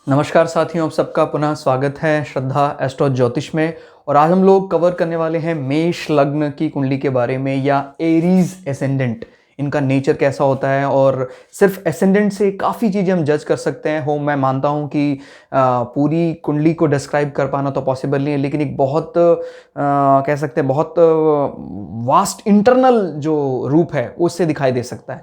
नमस्कार साथियों, आप सबका पुनः स्वागत है श्रद्धा एस्ट्रो ज्योतिष में। और आज हम लोग कवर करने वाले हैं मेष लग्न की कुंडली के बारे में, या एरीज एसेंडेंट, इनका नेचर कैसा होता है। और सिर्फ एसेंडेंट से काफ़ी चीज़ें हम जज कर सकते हैं। मैं मानता हूँ कि पूरी कुंडली को डिस्क्राइब कर पाना तो पॉसिबल नहीं है, लेकिन एक बहुत कह सकते हैं बहुत वास्ट इंटरनल जो रूप है उससे दिखाई दे सकता है।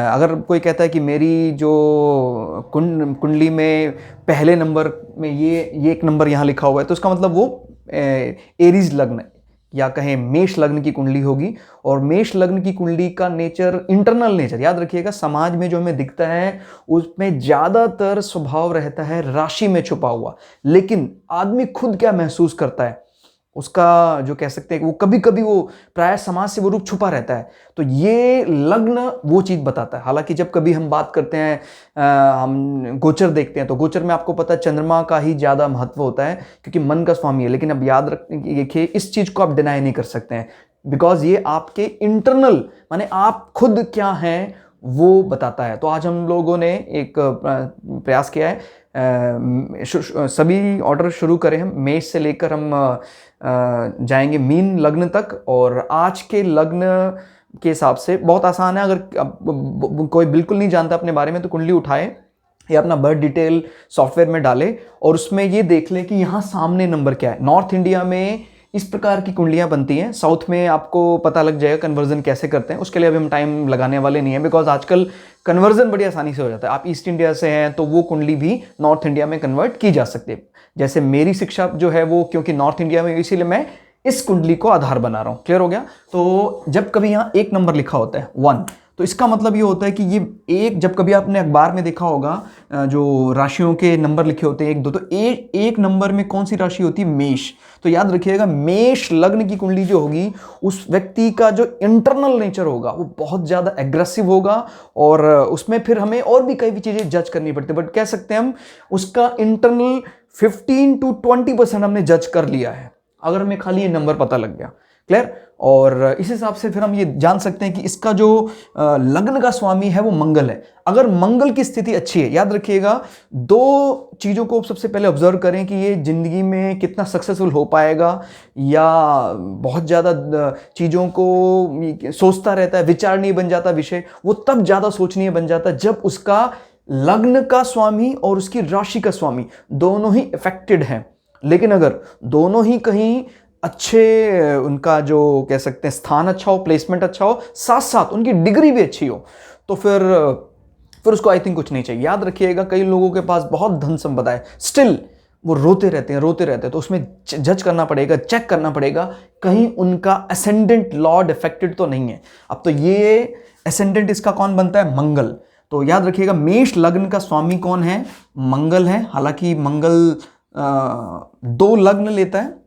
अगर कोई कहता है कि मेरी जो कुंडली में पहले नंबर में ये एक नंबर यहाँ लिखा हुआ है, तो उसका मतलब वो एरीज लग्न या कहें मेष लग्न की कुंडली होगी। और मेष लग्न की कुंडली का नेचर, इंटरनल नेचर याद रखिएगा, समाज में जो हमें दिखता है उसमें ज़्यादातर स्वभाव रहता है राशि में छुपा हुआ, लेकिन आदमी खुद क्या महसूस करता है उसका जो कह सकते हैं कि वो कभी कभी वो प्राय समाज से वो रूप छुपा रहता है। तो ये लग्न वो चीज़ बताता है। हालांकि जब कभी हम बात करते हैं, हम गोचर देखते हैं, तो गोचर में आपको पता है चंद्रमा का ही ज़्यादा महत्व होता है, क्योंकि मन का स्वामी है। लेकिन अब याद देखिए, इस चीज़ को आप डिनाई नहीं कर सकते हैं, बिकॉज ये आपके इंटरनल, माने आप खुद क्या हैं वो बताता है। तो आज हम लोगों ने एक प्रयास किया है, सभी ऑर्डर शुरू करें हम मेष से लेकर हम जाएंगे मीन लग्न तक। और आज के लग्न के हिसाब से बहुत आसान है। अगर कोई बिल्कुल नहीं जानता अपने बारे में, तो कुंडली उठाए या अपना बर्थ डिटेल सॉफ्टवेयर में डाले और उसमें ये देख लें कि यहाँ सामने नंबर क्या है। नॉर्थ इंडिया में इस प्रकार की कुंडलियाँ बनती हैं, साउथ में आपको पता लग जाएगा कन्वर्जन कैसे करते हैं। उसके लिए अभी हम टाइम लगाने वाले नहीं है, बिकॉज आजकल कन्वर्जन बड़ी आसानी से हो जाता है। आप ईस्ट इंडिया से हैं तो वो कुंडली भी नॉर्थ इंडिया में कन्वर्ट की जा सकती है। जैसे मेरी शिक्षा जो है वो क्योंकि नॉर्थ इंडिया में, इसीलिए मैं इस कुंडली को आधार बना रहा हूँ। क्लियर हो गया? तो जब कभी यहाँ एक नंबर लिखा होता है 1, तो इसका मतलब ये होता है कि ये एक, जब कभी आपने अखबार में देखा होगा जो राशियों के नंबर लिखे होते हैं 1 2, तो एक नंबर में कौन सी राशि होती है? मेष। तो याद रखिएगा, मेष लग्न की कुंडली जो होगी, उस व्यक्ति का जो इंटरनल नेचर होगा वो बहुत ज़्यादा एग्रेसिव होगा। और उसमें फिर हमें और भी कई भी चीज़ें जज करनी पड़ती है, बट कह सकते हैं हम उसका इंटरनल 15 to 20% हमने जज कर लिया है, अगर हमें खाली ये नंबर पता लग गया। क्लियर? और इस हिसाब से फिर हम ये जान सकते हैं कि इसका जो लग्न का स्वामी है वो मंगल है। अगर मंगल की स्थिति अच्छी है, याद रखिएगा, 2 चीज़ों को सबसे पहले ऑब्जर्व करें कि ये जिंदगी में कितना सक्सेसफुल हो पाएगा, या बहुत ज़्यादा चीज़ों को सोचता रहता है, विचार नहीं बन जाता विषय, वो तब ज़्यादा सोचनीय बन जाता है जब उसका लग्न का स्वामी और उसकी राशि का स्वामी दोनों ही इफेक्टेड हैं। लेकिन अगर दोनों ही कहीं अच्छे, उनका जो कह सकते हैं स्थान अच्छा हो, प्लेसमेंट अच्छा हो, साथ साथ उनकी डिग्री भी अच्छी हो, तो फिर उसको आई थिंक कुछ नहीं चाहिए। याद रखिएगा, कई लोगों के पास बहुत धन संपदा है, स्टिल वो रोते रहते हैं। तो उसमें जज करना पड़ेगा, चेक करना पड़ेगा कहीं उनका असेंडेंट लॉर्ड इफेक्टेड तो नहीं है। अब तो ये असेंडेंट इसका कौन बनता है? मंगल। तो याद रखिएगा, मेष लग्न का स्वामी कौन है? मंगल है। हालांकि मंगल 2 लग्न लेता है,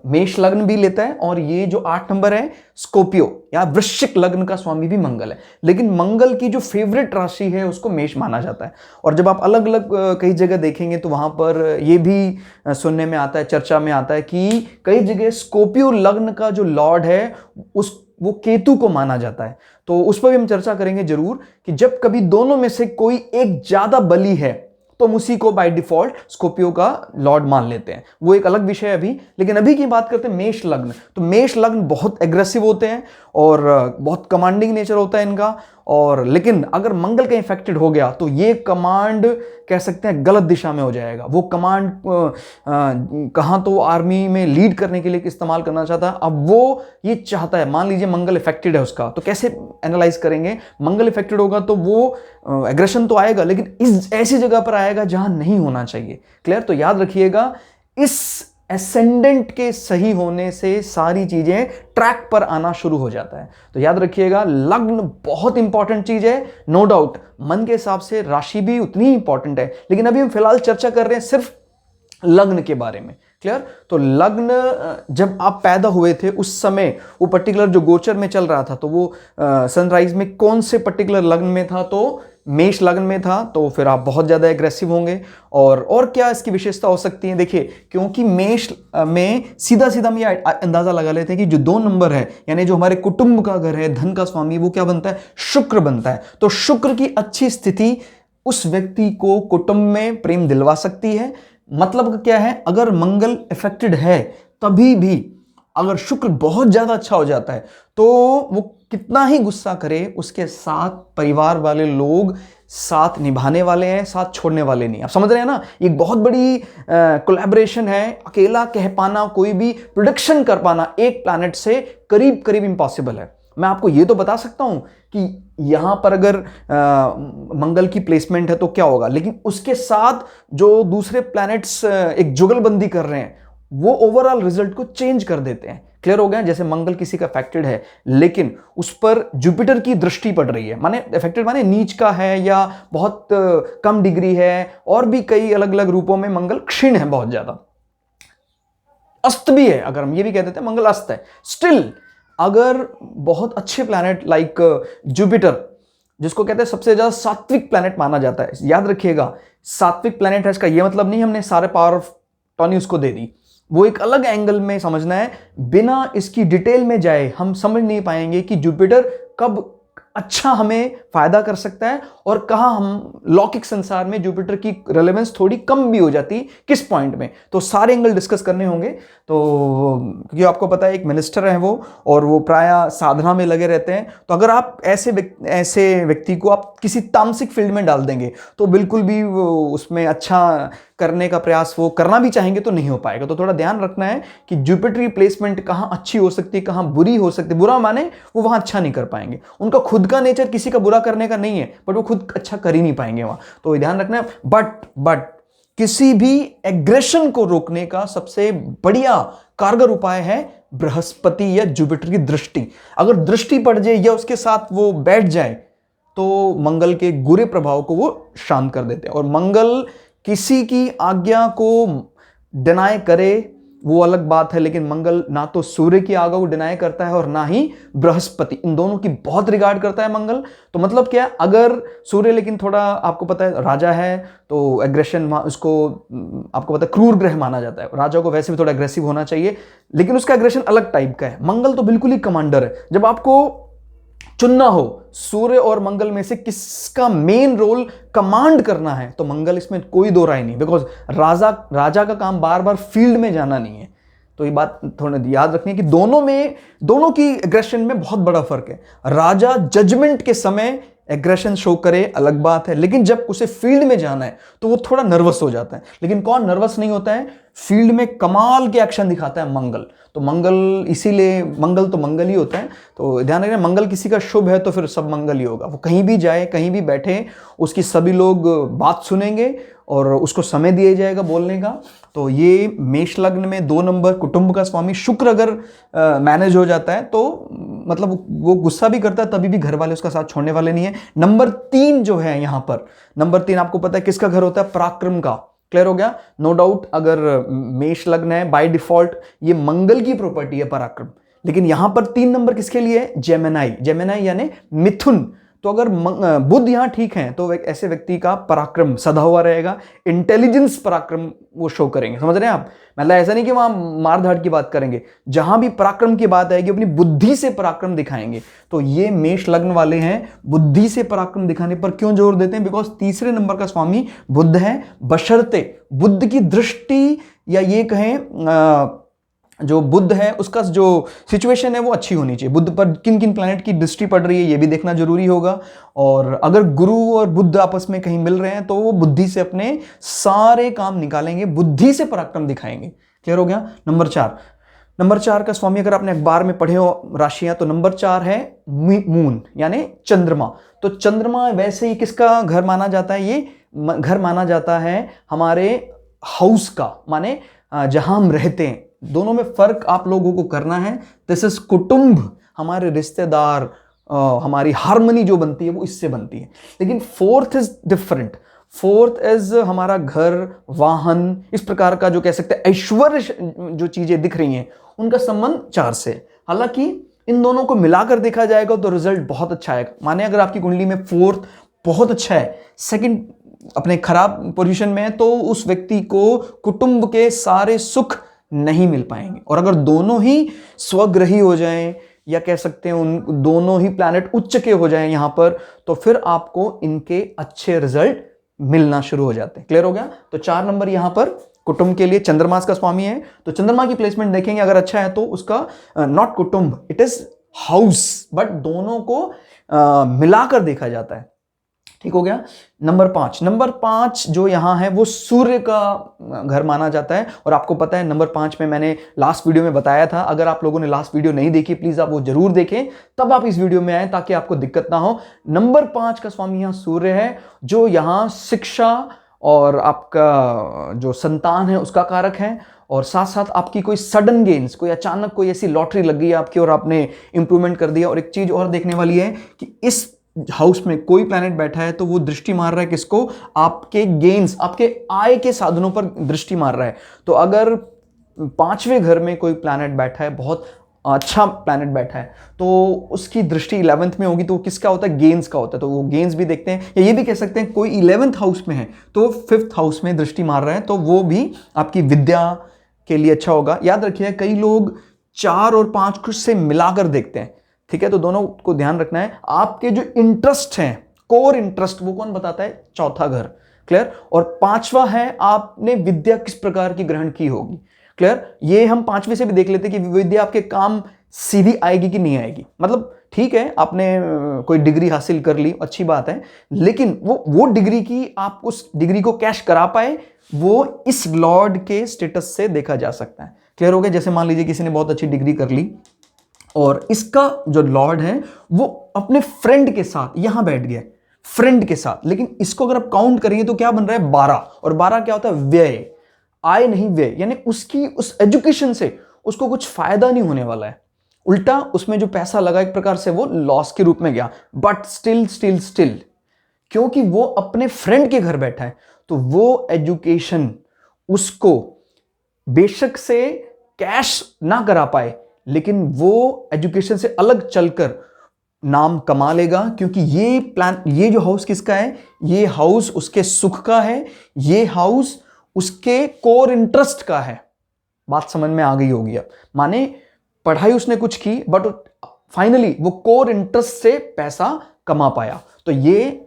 मेष लग्न भी लेता है, और ये जो 8 नंबर है स्कॉर्पियो या वृश्चिक लग्न का स्वामी भी मंगल है। लेकिन मंगल की जो फेवरेट राशि है उसको मेष माना जाता है। और जब आप अलग अलग कई जगह देखेंगे तो वहां पर ये भी सुनने में आता है, चर्चा में आता है कि कई जगह स्कॉर्पियो लग्न का जो लॉर्ड है वो केतु को माना जाता है। तो उस पर भी हम चर्चा करेंगे जरूर, कि जब कभी दोनों में से कोई एक ज्यादा बली है तो हम उसी को बाय डिफॉल्ट स्कॉर्पियो का लॉर्ड मान लेते हैं। वो एक अलग विषय है अभी, लेकिन अभी की बात करते हैं मेष लग्न। तो मेष लग्न बहुत एग्रेसिव होते हैं और बहुत कमांडिंग नेचर होता है इनका। और लेकिन अगर मंगल का इफेक्टेड हो गया तो ये कमांड कह सकते हैं गलत दिशा में हो जाएगा। वो कमांड कहाँ तो आर्मी में लीड करने के लिए इस्तेमाल करना चाहता है, अब वो ये चाहता है, मान लीजिए मंगल इफेक्टेड है उसका, तो कैसे एनालाइज करेंगे? मंगल इफेक्टेड होगा तो वो एग्रेशन तो आएगा, लेकिन इस ऐसी जगह पर आएगा जहां नहीं होना चाहिए। क्लियर? तो याद रखिएगा, इस एसेंडेंट के सही होने से सारी चीजें ट्रैक पर आना शुरू हो जाता है। तो याद रखिएगा, लग्न बहुत इंपॉर्टेंट चीज है, नो डाउट। मन के हिसाब से राशि भी उतनी इंपॉर्टेंट है, लेकिन अभी हम फिलहाल चर्चा कर रहे हैं सिर्फ लग्न के बारे में। क्लियर? तो लग्न, जब आप पैदा हुए थे उस समय वो पर्टिकुलर जो गोचर में चल रहा था, तो वो सनराइज में कौन से पर्टिकुलर लग्न में था? तो मेष लग्न में था तो फिर आप बहुत ज़्यादा एग्रेसिव होंगे। और क्या इसकी विशेषता हो सकती है, देखिए क्योंकि मेष में सीधा सीधा हम ये अंदाज़ा लगा लेते हैं कि जो 2 नंबर है यानी जो हमारे कुटुंब का घर है, धन का स्वामी, वो क्या बनता है, शुक्र बनता है। तो शुक्र की अच्छी स्थिति उस व्यक्ति को कुटुंब में प्रेम दिलवा सकती है। मतलब क्या है, अगर मंगल इफेक्टेड है तभी भी अगर शुक्र बहुत ज्यादा अच्छा हो जाता है तो वो कितना ही गुस्सा करे, उसके साथ परिवार वाले लोग साथ निभाने वाले हैं, साथ छोड़ने वाले नहीं। आप समझ रहे हैं ना, एक बहुत बड़ी कोलैबोरेशन है। अकेला कह पाना, कोई भी प्रोडिक्शन कर पाना एक प्लैनेट से करीब करीब इम्पॉसिबल है। मैं आपको ये तो बता सकता हूं कि यहां पर अगर मंगल की प्लेसमेंट है तो क्या होगा, लेकिन उसके साथ जो दूसरे प्लैनेट्स एक जुगलबंदी कर रहे हैं वो ओवरऑल रिजल्ट को चेंज कर देते हैं। क्लियर हो गया। जैसे मंगल किसी का अफेक्टेड है लेकिन उस पर जुपिटर की दृष्टि पड़ रही है, माने अफेक्टेड माने नीच का है या बहुत कम डिग्री है, और भी कई अलग अलग रूपों में मंगल क्षीण है, बहुत ज्यादा अस्त भी है, अगर हम ये भी कह देते हैं मंगल अस्त है। स्टिल अगर बहुत अच्छे प्लैनेट लाइक जुपिटर, जिसको कहते हैं सबसे ज्यादा सात्विक प्लैनेट माना जाता है, याद रखिएगा सात्विक प्लैनेट है, इसका यह मतलब नहीं हमने सारे पावर ऑफ टॉनी उसको दे दी, वो एक अलग एंगल में समझना है। बिना इसकी डिटेल में जाए हम समझ नहीं पाएंगे कि जुपिटर कब अच्छा हमें फायदा कर सकता है और कहां हम लौकिक संसार में जुपिटर की रेलेवेंस थोड़ी कम भी हो जाती, किस पॉइंट में। तो सारे एंगल डिस्कस करने होंगे। तो क्योंकि आपको पता है एक मिनिस्टर है वो, और वो प्राय साधना में लगे रहते हैं। तो अगर आप ऐसे व्यक्ति को आप किसी तामसिक फील्ड में डाल देंगे तो बिल्कुल भी वो उसमें अच्छा करने का प्रयास वो करना भी चाहेंगे तो नहीं हो पाएगा। तो थोड़ा ध्यान रखना है कि जुपिटरी प्लेसमेंट कहां अच्छी हो सकती है, कहां बुरी हो सकती है। बुरा माने वो वहां अच्छा नहीं कर पाएंगे, उनका खुद का नेचर किसी का बुरा करने का नहीं है, बट वो खुद अच्छा कर ही नहीं पाएंगे वहां। तो ध्यान रखना है। बट किसी भी एग्रेशन को रोकने का सबसे बढ़िया कारगर उपाय है बृहस्पति या जुपिटर की दृष्टि। अगर दृष्टि पड़ जाए या उसके साथ वो बैठ जाए तो मंगल के बुरे प्रभाव को वो शांत कर देते हैं। और मंगल किसी की आज्ञा को डिनाई करे वो अलग बात है, लेकिन मंगल ना तो सूर्य की आज्ञा को डिनाई करता है और ना ही बृहस्पति, इन दोनों की बहुत रिगार्ड करता है मंगल। तो मतलब क्या, अगर सूर्य लेकिन थोड़ा आपको पता है राजा है तो एग्रेशन उसको आपको पता है क्रूर ग्रह माना जाता है। राजा को वैसे भी थोड़ा एग्रेसिव होना चाहिए, लेकिन उसका एग्रेशन अलग टाइप का है। मंगल तो बिल्कुल ही कमांडर है। जब आपको चुनना हो सूर्य और मंगल में से किसका मेन रोल कमांड करना है तो मंगल, इसमें कोई दो राय नहीं। बिकॉज राजा का काम बार बार फील्ड में जाना नहीं है। तो ये बात थोड़ा याद रखनी है कि दोनों की एग्रेशन में बहुत बड़ा फर्क है। राजा जजमेंट के समय एग्रेशन शो करे अलग बात है, लेकिन जब उसे फील्ड में जाना है तो वो थोड़ा नर्वस हो जाता है। लेकिन कौन नर्वस नहीं होता है, फील्ड में कमाल के एक्शन दिखाता है मंगल। तो मंगल, इसीलिए मंगल तो मंगल ही होता है। तो ध्यान रखना, मंगल किसी का शुभ है तो फिर सब मंगल ही होगा। वो कहीं भी जाए, कहीं भी बैठे, उसकी सभी लोग बात सुनेंगे और उसको समय दिया जाएगा बोलने का। तो ये मेष लग्न में 2 नंबर कुटुंब का स्वामी शुक्र अगर मैनेज हो जाता है तो मतलब वो गुस्सा भी करता है तभी भी घर वाले उसका साथ छोड़ने वाले नहीं है। नंबर 3 जो है यहाँ पर, नंबर 3 आपको पता है किसका घर होता है, पराक्रम का। क्लियर हो गया। नो डाउट अगर मेष लग्न है बाय डिफॉल्ट ये मंगल की प्रॉपर्टी है पराक्रम, लेकिन यहां पर 3 नंबर किसके लिए है, जेमिनाई यानी मिथुन। तो अगर बुध यहां ठीक है तो ऐसे व्यक्ति का पराक्रम सदा हुआ रहेगा, इंटेलिजेंस पराक्रम वो शो करेंगे। समझ रहे हैं आप, मतलब ऐसा नहीं कि वहां मारधाड़ की बात करेंगे, जहां भी पराक्रम की बात आएगी अपनी बुद्धि से पराक्रम दिखाएंगे। तो ये मेष लग्न वाले हैं, बुद्धि से पराक्रम दिखाने पर क्यों जोर देते हैं, बिकॉज तीसरे नंबर का स्वामी बुध है। बशर्ते बुद्ध की दृष्टि या ये कहें जो बुध है उसका जो सिचुएशन है वो अच्छी होनी चाहिए। बुध पर किन किन प्लैनेट की दृष्टि पड़ रही है ये भी देखना जरूरी होगा। और अगर गुरु और बुध आपस में कहीं मिल रहे हैं तो वो बुद्धि से अपने सारे काम निकालेंगे, बुद्धि से पराक्रम दिखाएंगे। क्लियर हो गया। नंबर 4 का स्वामी अगर आपने अखबार में पढ़े हो राशियां तो नंबर 4 है मून यानी चंद्रमा। तो चंद्रमा वैसे ही किसका घर माना जाता है, ये घर माना जाता है हमारे हाउस का, माने जहां हम रहते हैं। दोनों में फर्क आप लोगों को करना है। दिस इज कुटुंब, हमारे रिश्तेदार, हमारी हार्मनी जो बनती है वो इससे बनती है। लेकिन 4th is different. 4th is हमारा घर, वाहन, इस प्रकार का जो कह सकते हैं ऐश्वर्य जो चीजें दिख रही हैं उनका संबंध 4 से। हालांकि इन दोनों को मिलाकर देखा जाएगा तो रिजल्ट बहुत अच्छा आएगा। माने अगर आपकी कुंडली में 4th बहुत अच्छा है, सेकंड अपने खराब पोजीशन में है, तो उस व्यक्ति को कुटुंब के सारे सुख नहीं मिल पाएंगे। और अगर दोनों ही स्वग्रही हो जाएं, या कह सकते हैं उन दोनों ही प्लैनेट उच्च के हो जाएं यहां पर, तो फिर आपको इनके अच्छे रिजल्ट मिलना शुरू हो जाते हैं। क्लियर हो गया? तो 4 नंबर यहां पर कुटुंब के लिए चंद्रमा का स्वामी है। तो चंद्रमा की प्लेसमेंट देखेंगे, अगर अच्छा है तो उसका नॉट कुटुंब, इट इज हाउस, बट दोनों को मिलाकर देखा जाता है। ठीक हो गया? नंबर 5 जो यहां है वो सूर्य का घर माना जाता है। और आपको पता है नंबर 5 में मैंने लास्ट वीडियो में बताया था, अगर आप लोगों ने लास्ट वीडियो नहीं देखी प्लीज आप वो जरूर देखें, तब आप इस वीडियो में आए ताकि आपको दिक्कत ना हो। नंबर 5 का स्वामी यहां सूर्य है, जो यहां शिक्षा और आपका जो संतान है उसका कारक है। और साथ साथ आपकी कोई सडन गेन्स, कोई अचानक कोई ऐसी लॉटरी लग गई आपकी और आपने इंप्रूवमेंट कर दिया। और एक चीज और देखने वाली है कि इस हाउस में कोई प्लैनेट बैठा है तो वो दृष्टि मार रहा है किसको? आपके गेन्स, आपके आय के साधनों पर दृष्टि मार रहा है। तो अगर 5वें घर में कोई प्लैनेट बैठा है, बहुत अच्छा प्लैनेट बैठा है, तो उसकी दृष्टि 11th में होगी, तो किसका होता है? गेन्स का होता है। तो वो गेन्स भी देखते हैं, या ये भी कह सकते हैं कोई 11th हाउस में है तो 5th हाउस में दृष्टि मार रहा है, तो वो भी आपकी विद्या के लिए अच्छा होगा। याद रखिए कई लोग 4 और 5 को से मिलाकर देखते हैं, ठीक है? तो दोनों को ध्यान रखना है। आपके जो इंटरेस्ट हैं, कोर इंटरेस्ट, वो कौन बताता है? चौथा घर। क्लियर? और 5वां है आपने विद्या किस प्रकार की ग्रहण की होगी। क्लियर? ये हम 5वें से भी देख लेते कि विद्या आपके काम सीधी आएगी कि नहीं आएगी। मतलब ठीक है आपने कोई डिग्री हासिल कर ली, अच्छी बात है, लेकिन वो डिग्री की आप उस डिग्री को कैश करा पाए, वो इस लॉर्ड के स्टेटस से देखा जा सकता है। क्लियर हो गया? जैसे मान लीजिए किसी ने बहुत अच्छी डिग्री कर ली और इसका जो लॉर्ड है वो अपने फ्रेंड के साथ यहां बैठ गया, फ्रेंड के साथ, लेकिन इसको अगर आप काउंट करेंगे तो क्या बन रहा है? 12। और 12 क्या होता है? व्यय, आय नहीं व्यय, यानी उसकी उस एजुकेशन से उसको कुछ फायदा नहीं होने वाला है, उल्टा उसमें जो पैसा लगा एक प्रकार से वो लॉस के रूप में गया। बट स्टिल क्योंकि वो अपने फ्रेंड के घर बैठा है, तो वो एजुकेशन उसको बेशक से कैश ना करा पाए, लेकिन वो एजुकेशन से अलग चलकर नाम कमा लेगा, क्योंकि ये जो हाउस किसका है? ये हाउस उसके सुख का है, ये हाउस उसके कोर इंटरेस्ट का है। बात समझ में आ गई होगी अब। माने पढ़ाई उसने कुछ की, बट फाइनली वो कोर इंटरेस्ट से पैसा कमा पाया। तो ये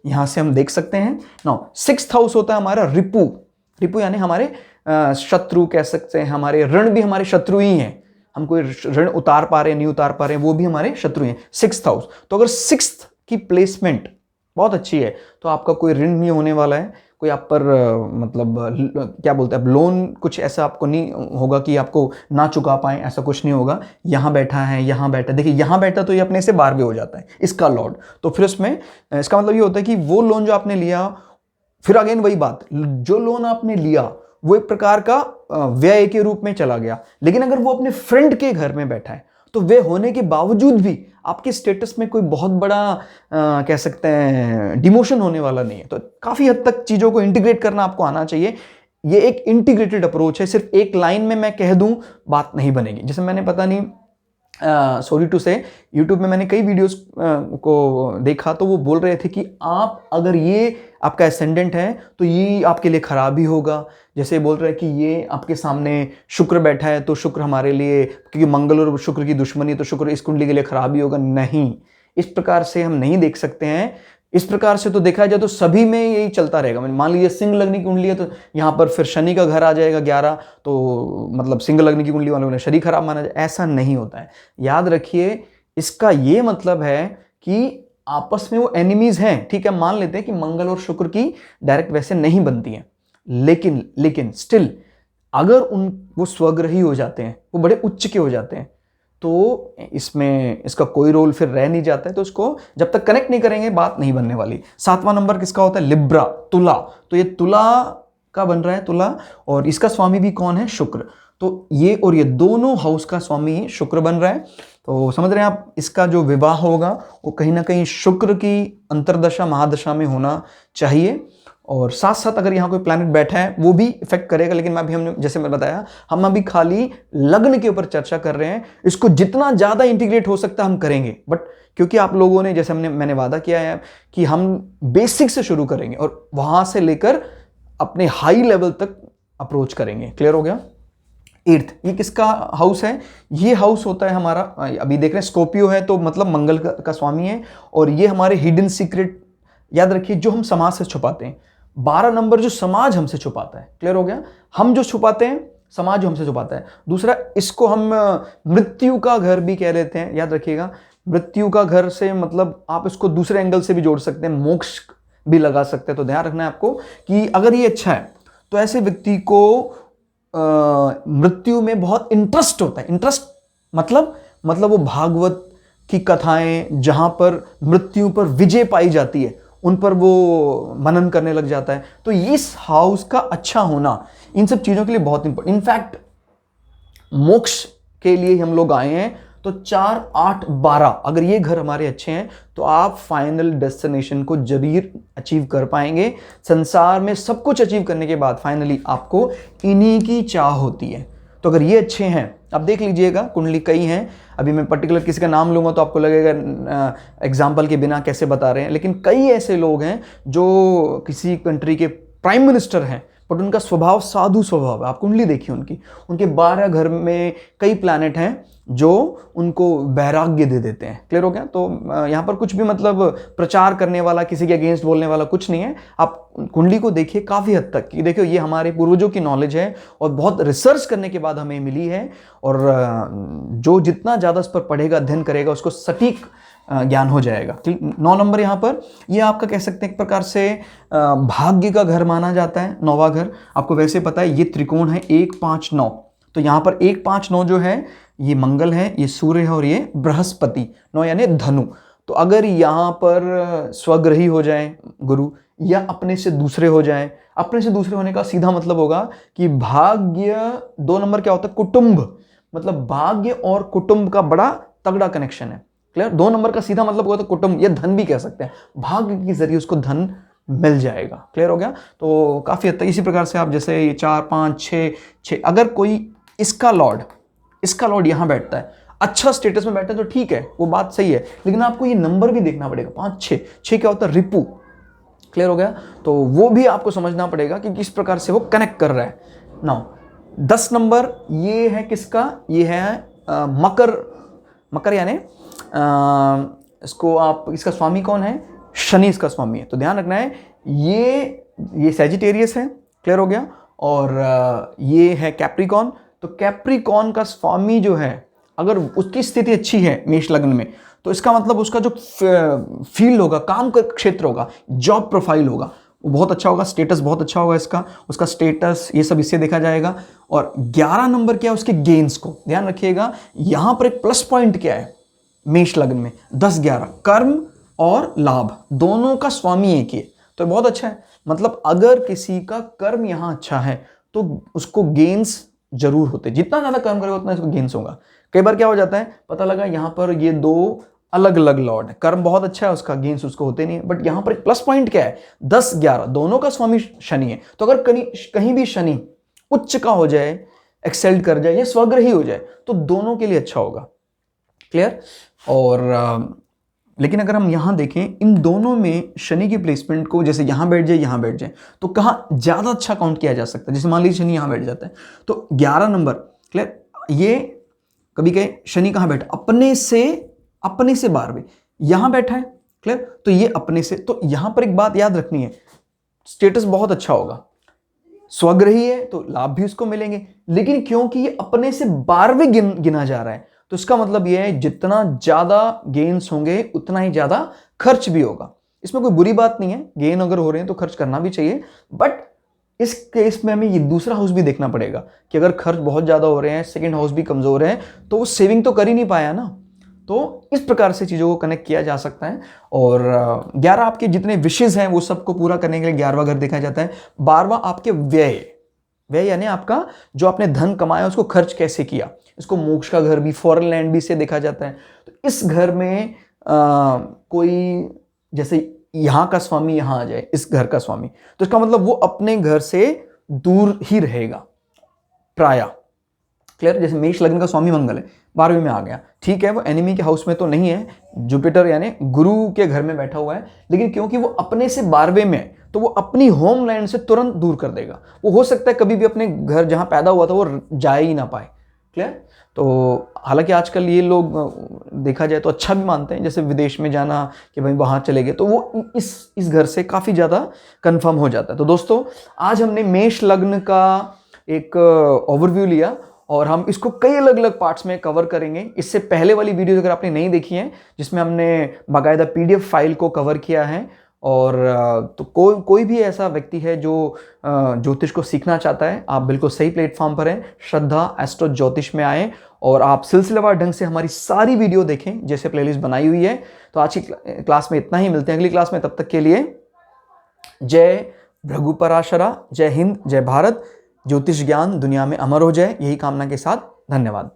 यहां से हम देख सकते हैं। नाउ 6th हाउस होता है हमारा रिपु यानी हमारे शत्रु कह सकते हैं, हमारे ऋण भी हमारे शत्रु ही हैं। हम कोई ऋण उतार पा रहे हैं, नहीं उतार पा रहे हैं, वो भी हमारे शत्रु हैं। 6th हाउस, तो अगर 6th की प्लेसमेंट बहुत अच्छी है तो आपका कोई ऋण नहीं होने वाला है, कोई आप पर मतलब क्या बोलते हैं, लोन कुछ ऐसा आपको नहीं होगा कि आपको ना चुका पाए, ऐसा कुछ नहीं होगा। यहां बैठा है, यहां बैठा, देखिए यहां बैठा तो ये अपने से 12वें हो जाता है इसका लॉर्ड। तो फिर उसमें इसका मतलब ये होता है कि वो लोन जो आपने लिया, फिर अगेन वही बात, जो लोन आपने लिया वो एक प्रकार का व्यय के रूप में चला गया। लेकिन अगर वो अपने फ्रेंड के घर में बैठा है तो व्यय होने के बावजूद भी आपके स्टेटस में कोई बहुत बड़ा कह सकते हैं डिमोशन होने वाला नहीं है। तो काफी हद तक चीजों को इंटीग्रेट करना आपको आना चाहिए। ये एक इंटीग्रेटेड अप्रोच है, सिर्फ एक लाइन में मैं कह दूं बात नहीं बनेगी। जैसे मैंने पता नहीं सॉरी टू से यूट्यूब में मैंने कई वीडियोस को देखा, तो वो बोल रहे थे कि आप अगर ये आपका एसेंडेंट है तो ये आपके लिए खराब ही होगा। जैसे बोल रहे हैं कि ये आपके सामने शुक्र बैठा है तो शुक्र हमारे लिए, क्योंकि मंगल और शुक्र की दुश्मनी, तो शुक्र इस कुंडली के लिए खराब ही होगा। नहीं, इस प्रकार से हम नहीं देख सकते हैं। इस प्रकार से तो देखा जाए तो सभी में यही चलता रहेगा। मान लीजिए सिंह लग्न की कुंडली है तो यहाँ पर फिर शनि का घर आ जाएगा 11, तो मतलब सिंह लग्न की कुंडली वालों ने शनि खराब माना जाए, ऐसा नहीं होता है। याद रखिए इसका ये मतलब है कि आपस में वो एनिमीज हैं, ठीक है, मान लेते हैं कि मंगल और शुक्र की डायरेक्ट वैसे नहीं बनती हैं, लेकिन स्टिल अगर वो स्वग्रही हो जाते हैं, वो बड़े उच्च के हो जाते हैं, तो इसमें इसका कोई रोल फिर रह नहीं जाता है। तो इसको जब तक कनेक्ट नहीं करेंगे बात नहीं बनने वाली। 7वां नंबर किसका होता है? लिब्रा, तुला। तो ये तुला का बन रहा है, तुला, और इसका स्वामी भी कौन है? शुक्र। तो ये और ये दोनों हाउस का स्वामी शुक्र बन रहा है। तो समझ रहे हैं आप, इसका जो विवाह होगा वो कहीं ना कहीं शुक्र की अंतरदशा महादशा में होना चाहिए। और साथ साथ अगर यहाँ कोई प्लैनेट बैठा है वो भी इफेक्ट करेगा, लेकिन हमने जैसे मैं बताया, हम अभी खाली लग्न के ऊपर चर्चा कर रहे हैं। इसको जितना ज़्यादा इंटीग्रेट हो सकता है हम करेंगे, बट क्योंकि आप लोगों ने, जैसे मैंने वादा किया है कि हम बेसिक से शुरू करेंगे और वहाँ से लेकर अपने हाई लेवल तक अप्रोच करेंगे। क्लियर हो गया? 8th, ये किसका हाउस है? ये हाउस होता है हमारा, अभी देख रहे हैं स्कॉर्पियो है तो मतलब मंगल का स्वामी है, और ये हमारे हिडन सीक्रेट, याद रखिए, जो हम समाज से छुपाते हैं। 12 नंबर जो समाज हमसे छुपाता है। क्लियर हो गया? हम जो छुपाते हैं, समाज जो हमसे छुपाता है। दूसरा, इसको हम मृत्यु का घर भी कह देते हैं, याद रखिएगा। मृत्यु का घर से मतलब आप इसको दूसरे एंगल से भी जोड़ सकते हैं, मोक्ष भी लगा सकते हैं। तो ध्यान रखना है आपको कि अगर ये अच्छा है तो ऐसे व्यक्ति को मृत्यु में बहुत इंटरेस्ट होता है। इंटरेस्ट मतलब वो भागवत की कथाएं जहां पर मृत्यु पर विजय पाई जाती है उन पर वो मनन करने लग जाता है। तो इस हाउस का अच्छा होना इन सब चीजों के लिए बहुत इंपॉर्टेंट। इनफैक्ट मोक्ष के लिए हम लोग आए हैं, तो 4, 8, 12 अगर ये घर हमारे अच्छे हैं तो आप फाइनल डेस्टिनेशन को जरूर अचीव कर पाएंगे। संसार में सब कुछ अचीव करने के बाद फाइनली आपको इन्हीं की चाह होती है। तो अगर ये अच्छे हैं, आप देख लीजिएगा, कुंडली कई हैं, अभी मैं पर्टिकुलर किसी का नाम लूंगा तो आपको लगेगा एग्जाम्पल के बिना कैसे बता रहे हैं, लेकिन कई ऐसे लोग हैं जो किसी कंट्री के प्राइम मिनिस्टर हैं, बट उनका स्वभाव साधु स्वभाव है। आप कुंडली देखिए उनके 12 घर में कई प्लैनेट हैं जो उनको वैराग्य दे देते हैं। क्लियर हो गया? तो यहाँ पर कुछ भी मतलब प्रचार करने वाला, किसी के अगेंस्ट बोलने वाला कुछ नहीं है। आप कुंडली को देखिए काफ़ी हद तक, कि देखिए ये हमारे पूर्वजों की नॉलेज है और बहुत रिसर्च करने के बाद हमें मिली है, और जो जितना ज़्यादा इस पर पढ़ेगा, अध्ययन करेगा, उसको सटीक ज्ञान हो जाएगा। 9 नंबर यहाँ पर ये आपका कह सकते हैं एक प्रकार से भाग्य का घर माना जाता है। 9वां घर आपको वैसे पता है ये त्रिकोण है 1, 5, 9। तो यहाँ पर 1, 5, 9 जो है ये मंगल है, ये सूर्य है और ये बृहस्पति। 9 यानी धनु। तो अगर यहाँ पर स्वग्रही हो जाए गुरु, या अपने से दूसरे हो जाए, अपने से दूसरे होने का सीधा मतलब होगा कि भाग्य। 2 नंबर क्या होता है? कुटुंब, मतलब भाग्य और कुटुंब का बड़ा तगड़ा कनेक्शन है। क्लियर? 2 नंबर का सीधा मतलब होता है कुटुंब, या धन भी कह सकते हैं। भाग्य के जरिए उसको धन मिल जाएगा। क्लियर हो गया? तो काफी हद तक इसी प्रकार से आप जैसे 4, 5, 6, अगर कोई इसका लॉर्ड यहां बैठता है, अच्छा स्टेटस में बैठता है तो ठीक है, वो बात सही है, लेकिन आपको ये नंबर भी देखना पड़ेगा। 5, 6 क्या होता है? रिपु। क्लियर हो गया? तो वो भी आपको समझना पड़ेगा कि किस प्रकार से वो कनेक्ट कर रहा है। नाउ 10 नंबर ये है किसका? ये है मकर यानी इसको आप, इसका स्वामी कौन है? शनि इसका स्वामी है। तो ध्यान रखना है, ये सैजिटेरियस है। क्लियर हो गया? और ये है कैप्रिकॉन। तो कैप्रिकॉन का स्वामी जो है, अगर उसकी स्थिति अच्छी है मेष लग्न में, तो इसका मतलब उसका जो फील्ड होगा, काम का क्षेत्र होगा, जॉब प्रोफाइल होगा, वो बहुत अच्छा होगा। स्टेटस बहुत अच्छा होगा इसका, उसका स्टेटस ये सब इससे देखा जाएगा। और 11 नंबर क्या है? उसके गेन्स को ध्यान रखिएगा। यहां पर एक प्लस पॉइंट क्या है मेष लग्न में? 10, 11 कर्म और लाभ दोनों का स्वामी एक ही है, तो बहुत अच्छा है। मतलब अगर किसी का कर्म यहां अच्छा है तो उसको गेन्स जरूर होते, जितना ज्यादा कर्म करेगा उतना इसको गेन्स होगा। कई बार क्या हो जाता है, पता लगा यहां पर ये 2 अलग अलग लॉर्ड है, कर्म बहुत अच्छा है उसका, गेन्स उसको होते नहीं है। बट यहां पर एक प्लस पॉइंट क्या है? 10, 11 दोनों का स्वामी शनि है। तो अगर कहीं भी शनि उच्च का हो जाए, एक्सेल्ड कर जाए, या स्वग्रही हो जाए, तो दोनों के लिए अच्छा होगा। क्लियर? और लेकिन अगर हम यहां देखें, इन दोनों में शनि की प्लेसमेंट को, जैसे यहां बैठ जाए, तो कहां ज्यादा अच्छा काउंट किया जा सकता है? जैसे मान लीजिए शनि यहां बैठ जाता है तो 11 नंबर। क्लियर? ये कभी कहे शनि कहां बैठा? अपने से 12वें यहां बैठा है। क्लियर? तो ये अपने से, तो यहां पर एक बात याद रखनी है, स्टेटस बहुत अच्छा होगा, स्वग्रही है तो लाभ भी उसको मिलेंगे, लेकिन क्योंकि ये अपने से 12वें गिना जा रहा है, तो इसका मतलब यह है जितना ज्यादा गेन्स होंगे उतना ही ज्यादा खर्च भी होगा। इसमें कोई बुरी बात नहीं है, गेन अगर हो रहे हैं तो खर्च करना भी चाहिए, बट इस केस में हमें ये दूसरा हाउस भी देखना पड़ेगा कि अगर खर्च बहुत ज्यादा हो रहे हैं, सेकंड हाउस भी कमजोर है, तो वो सेविंग तो कर ही नहीं पाया ना। तो इस प्रकार से चीजों को कनेक्ट किया जा सकता है। और 11 आपके जितने विशेष हैं वो सबको पूरा करने के लिए 11वां घर देखा जाता है। 12वां आपके व्यय यानी आपका जो आपने धन कमाया उसको खर्च कैसे किया, इसको मोक्ष का घर भी, फॉरेन लैंड भी से देखा जाता है। तो इस घर में कोई जैसे यहाँ का स्वामी यहाँ आ जाए, इस घर का स्वामी, तो इसका मतलब वो अपने घर से दूर ही रहेगा प्राय। क्लियर? जैसे मेष लग्न का स्वामी मंगल है, 12वें में आ गया, ठीक है, वो एनिमी के हाउस में तो नहीं है, जुपिटर यानी गुरु के घर में बैठा हुआ है, लेकिन क्योंकि वो अपने से 12वें में है तो वो अपनी होमलैंड से तुरंत दूर कर देगा। वो हो सकता है कभी भी अपने घर जहां पैदा हुआ था वो जा ही ना पाए। क्लियर? तो हालांकि आजकल ये लोग देखा जाए तो अच्छा भी मानते हैं, जैसे विदेश में जाना कि भाई वहाँ चले गए तो वो इस घर से काफ़ी ज़्यादा कंफर्म हो जाता है। तो दोस्तों आज हमने मेष लग्न का एक ओवरव्यू लिया और हम इसको कई अलग अलग पार्ट्स में कवर करेंगे। इससे पहले वाली वीडियो अगर आपने नहीं देखी है जिसमें हमने बाकायदा PDF फाइल को कवर किया है, और तो कोई भी ऐसा व्यक्ति है जो ज्योतिष को सीखना चाहता है, आप बिल्कुल सही प्लेटफॉर्म पर हैं। श्रद्धा एस्ट्रो ज्योतिष में आए और आप सिलसिलेवार ढंग से हमारी सारी वीडियो देखें जैसे प्लेलिस्ट बनाई हुई है। तो आज की क्लास में इतना ही, मिलते हैं अगली क्लास में, तब तक के लिए जय भृगुपराशरा, जय हिंद, जय भारत। ज्योतिष ज्ञान दुनिया में अमर हो जाए, यही कामना के साथ धन्यवाद।